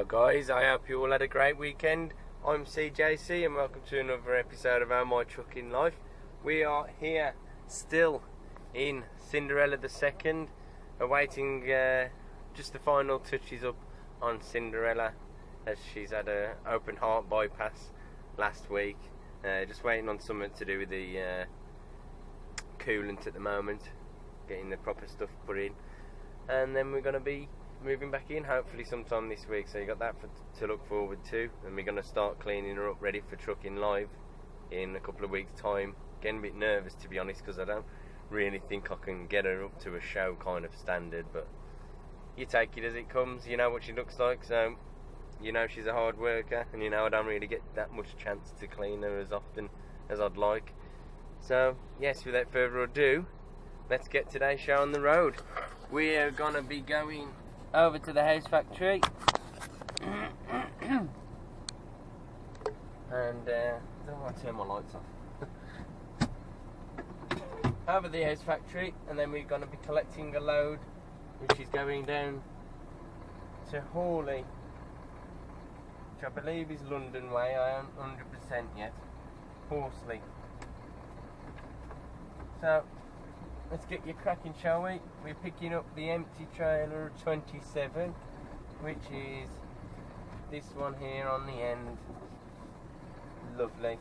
Hello guys, I hope you all had a great weekend. I'm CJC and welcome to another episode of My Trucking Life. We are here still in Cinderella the Second, awaiting just the final touches up on Cinderella, as she's had an open heart bypass last week. Just waiting on something to do with the coolant at the moment, getting the proper stuff put in, and then we're going to be moving back in hopefully sometime this week, so you got that to look forward to. And we're going to start cleaning her up ready for trucking live in a couple of weeks time. Getting a bit nervous, to be honest, because I don't really think I can get her up to a show kind of standard, but you take it as it comes. You know what she looks like, so you know she's a hard worker, and you know I don't really get that much chance to clean her as often as I'd like. So yes, without further ado, let's get today's show on the road. We are going to be going over to the house factory and I don't want to turn my lights off. Over the house factory, and then we're going to be collecting a load which is going down to Hawley, which I believe is London way. I aren't 100% yet. Horsley. So let's get you cracking, shall we? We're picking up the empty trailer 27, which is this one here on the end. Lovely.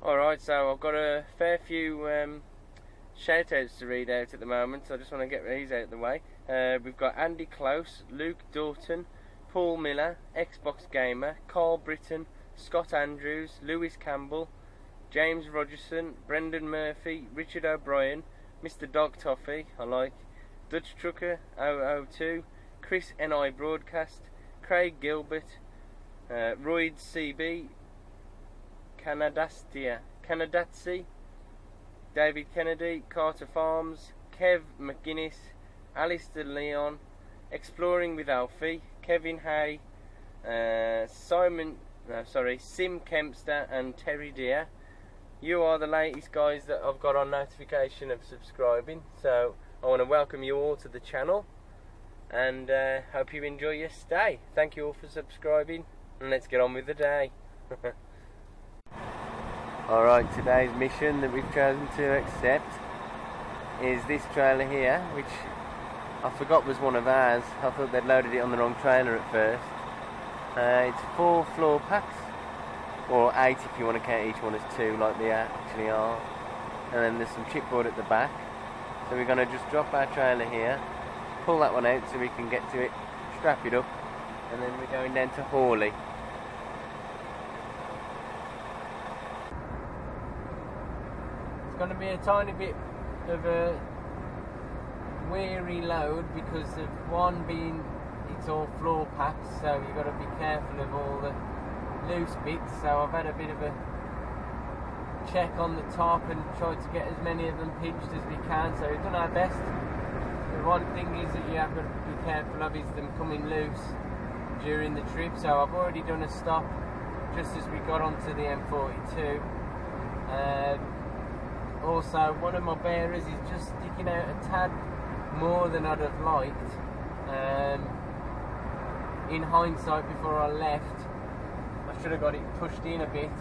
Alright, so I've got a fair few shout-outs to read out at the moment, so I just want to get these out of the way. We've got Andy Close, Luke Doughton, Paul Miller, Xbox Gamer, Carl Britton, Scott Andrews, Lewis Campbell, James Rogerson, Brendan Murphy, Richard O'Brien, Mr. Dog Toffee, I like, Dutch Trucker 002, Chris NI Broadcast, Craig Gilbert, Royd CB, Canadazzi, David Kennedy, Carter Farms, Kev McGuinness, Alistair Leon, Exploring with Alfie, Kevin Hay, Sim Kempster and Terry Deere. You are the latest guys that I've got on notification of subscribing, so I want to welcome you all to the channel and hope you enjoy your stay. Thank you all for subscribing, and let's get on with the day. Alright, today's mission that we've chosen to accept is this trailer here, which I forgot was one of ours. I thought they'd loaded it on the wrong trailer at first. It's 4 floor packs, or 8 if you want to count each one as 2 like they actually are, and then there's some chipboard at the back. So we're going to just drop our trailer here, pull that one out so we can get to it, strap it up, and then we're going down to Hawley. It's going to be a tiny bit of a weary load because of one being it's all floor packs, so you've got to be careful of all the loose bits. So I've had a bit of a check on the top and tried to get as many of them pinched as we can, so we've done our best. The one thing is that you have to be careful of is them coming loose during the trip, so I've already done a stop just as we got onto the M42. Also, one of my bearers is just sticking out a tad more than I'd have liked. In hindsight, before I left, I should have got it pushed in a bit,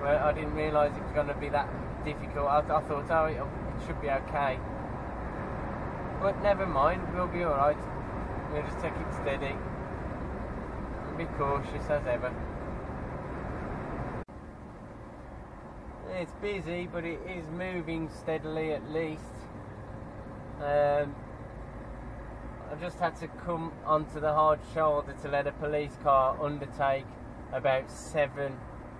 but I didn't realise it was going to be that difficult. I thought, oh, it should be okay, but never mind, we'll be alright. We'll just take it steady and be cautious as ever. It's busy, but it is moving steadily at least. I just had to come onto the hard shoulder to let a police car undertake about 7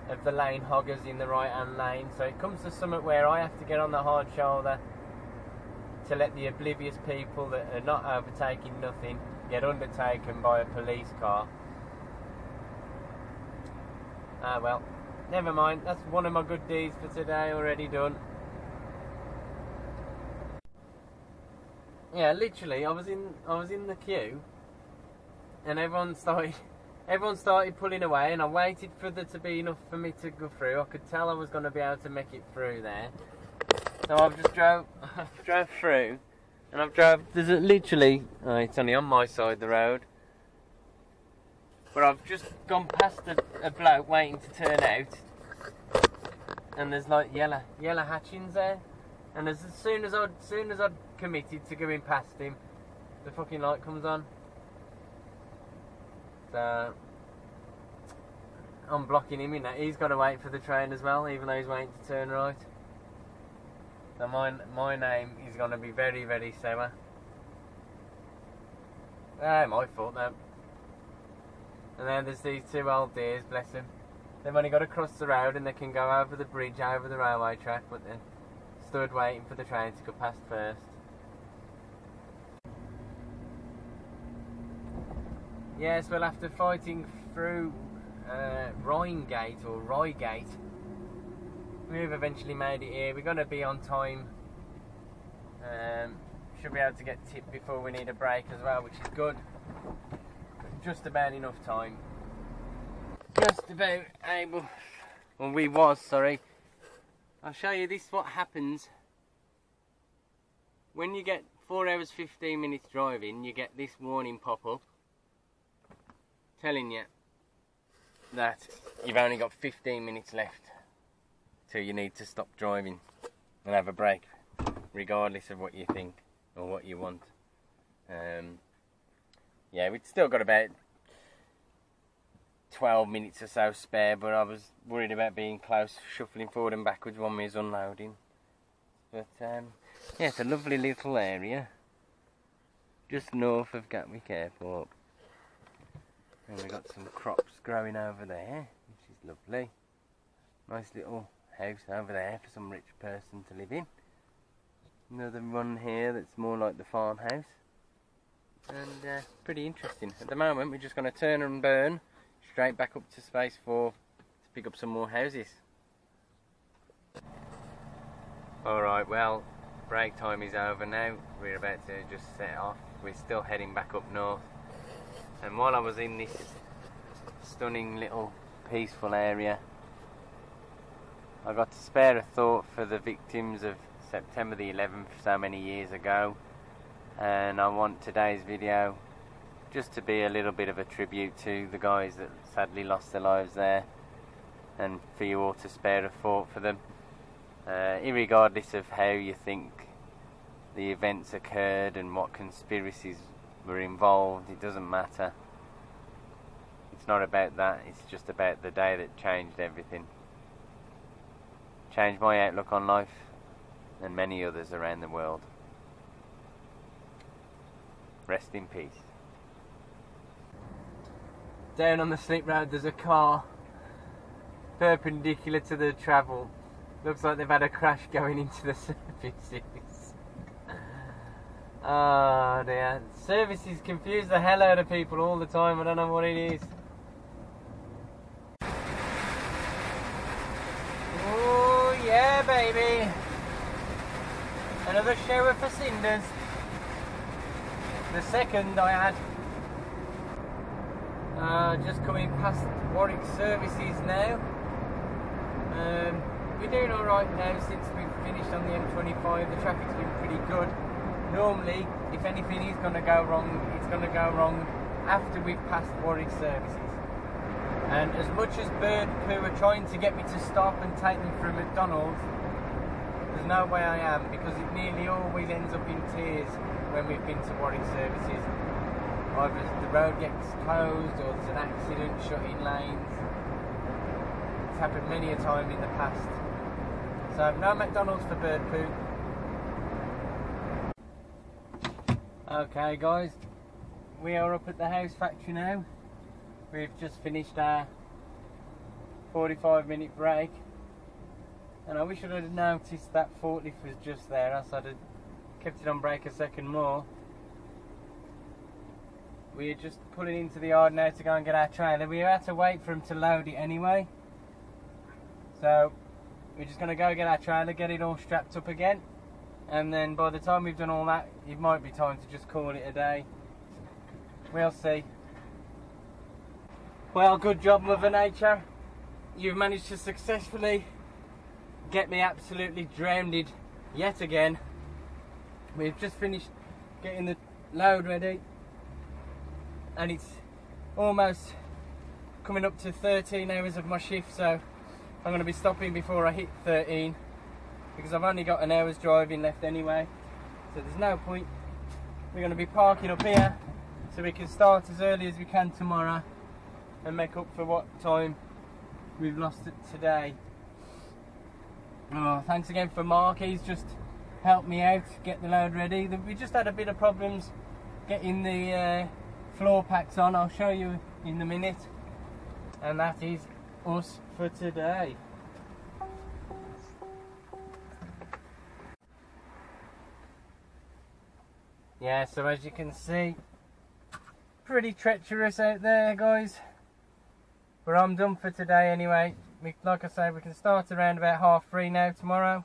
of the lane hoggers in the right hand lane, so it comes to something where I have to get on the hard shoulder to let the oblivious people that are not overtaking nothing get undertaken by a police car. Ah well, never mind, that's one of my good deeds for today already done. Yeah, literally, I was in the queue, and everyone started pulling away, and I waited for there to be enough for me to go through. I could tell I was going to be able to make it through there, so I've just drove through, And I've drove, there's literally, it's only on my side of the road, but I've just gone past a bloke waiting to turn out, and there's like yellow hatchings there, and as soon as I'd committed to going past him, the fucking light comes on. So I'm blocking him in that. He's got to wait for the train as well, even though he's waiting to turn right. So my name is going to be very, very sour. My fault though. And then there's these two old dears, bless them. They've only got to cross the road and they can go over the bridge, over the railway track, but then stood waiting for the train to go past first. Yes, well, after fighting through Rhine-gate or Rye-gate, we've eventually made it here. We're going to be on time. Should be able to get tipped before we need a break as well, which is good. Just about enough time. Just about able. Well, we was, sorry. I'll show you this, what happens when you get 4 hours 15 minutes driving. You get this warning pop up telling you that you've only got 15 minutes left till you need to stop driving and have a break, regardless of what you think or what you want. Yeah, we've still got about 12 minutes or so spare, but I was worried about being close, shuffling forward and backwards when we was unloading. But yeah, it's a lovely little area just north of Gatwick Airport. And we've got some crops growing over there, which is lovely. Nice little house over there for some rich person to live in. Another one here that's more like the farmhouse. And pretty interesting. At the moment we're just going to turn and burn straight back up to space 4 to pick up some more houses. Alright, well, break time is over now. We're about to just set off. We're still heading back up north. And while I was in this stunning little peaceful area, I got to spare a thought for the victims of September the 11th so many years ago, and I want today's video just to be a little bit of a tribute to the guys that sadly lost their lives there, and for you all to spare a thought for them, irregardless of how you think the events occurred and what conspiracies were involved. It doesn't matter. It's not about that, it's just about the day that changed everything. Changed my outlook on life and many others around the world. Rest in peace. Down on the slip road there's a car perpendicular to the travel. Looks like they've had a crash going into the services. Oh dear. Services confuse the hell out of people all the time. I don't know what it is. Oh yeah, baby. Another shower for cinders. The second I had. Just coming past Warwick Services now. We're doing alright now since we've finished on the M25. The traffic's been pretty good. Normally, if anything is going to go wrong, it's going to go wrong after we've passed Warwick Services. And as much as Bird Poo are trying to get me to stop and take them through McDonald's, there's no way I am, because it nearly always ends up in tears when we've been to Warwick Services. Either the road gets closed or there's an accident shutting lanes. It's happened many a time in the past. So no McDonald's for Bird Poo. Okay guys, we are up at the house factory now. We've just finished our 45-minute break, and I wish I'd have noticed that forklift was just there, else I'd have kept it on break a second more. We're just pulling into the yard now to go and get our trailer. We had to wait for him to load it anyway, so we're just going to go get our trailer, get it all strapped up again. And then by the time we've done all that, it might be time to just call it a day. We'll see. Well, good job, Mother Nature. You've managed to successfully get me absolutely drowned yet again. We've just finished getting the load ready, and it's almost coming up to 13 hours of my shift, so I'm going to be stopping before I hit 13 because I've only got an hour's driving left anyway, so there's no point. We're going to be parking up here so we can start as early as we can tomorrow and make up for what time we've lost it today. Oh, thanks again for Mark, he's just helped me out get the load ready. We just had a bit of problems getting the floor packs on. I'll show you in a minute, and that is us for today. Yeah, so as you can see, pretty treacherous out there, guys, but I'm done for today anyway. Like I say, we can start around about 3:30 now tomorrow,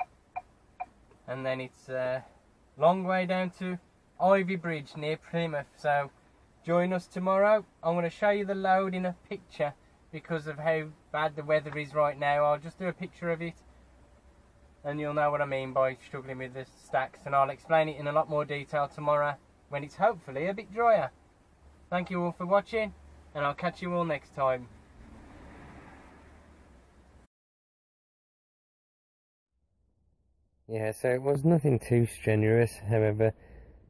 and then it's a long way down to Ivy Bridge near Plymouth, so join us tomorrow. I'm going to show you the load in a picture because of how bad the weather is right now. I'll just do a picture of it and you'll know what I mean by struggling with the stacks, and I'll explain it in a lot more detail tomorrow when it's hopefully a bit drier. Thank you all for watching, and I'll catch you all next time. Yeah, so it was nothing too strenuous. However,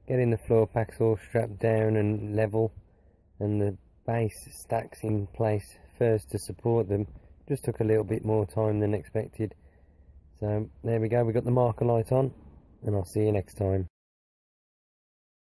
getting the floor packs all strapped down and level and the base stacks in place first to support them just took a little bit more time than expected. So there we go, we got the marker light on, and I'll see you next time.